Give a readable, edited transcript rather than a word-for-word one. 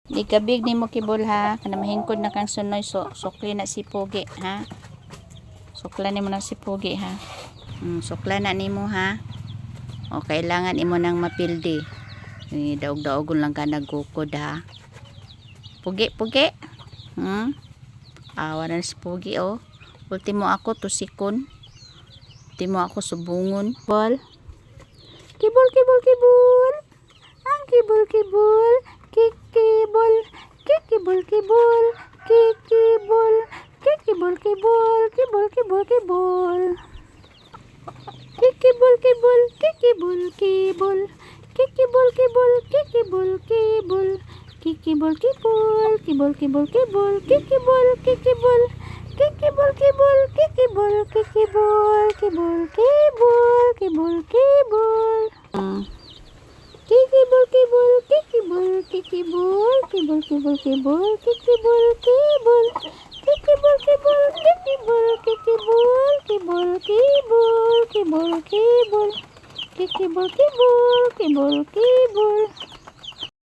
Di kabig ni mo Kibol ha. Kana mahingkod na kang sunoy sukli na si Pugi ha. Sukla ni mo na si Pugi ha. Sukla na nimo ha. O kailangan imo nang mapildi. Daog-daogon lang ka nagukod ha. Pugi. Awa na si Pugi oh. Ultimo ako tusikon. Ultimo ako subungon. Kibol. Kibol. Ang Kibol. Kikibol. Kikibol. Kikibol. Kikibol. Kibol.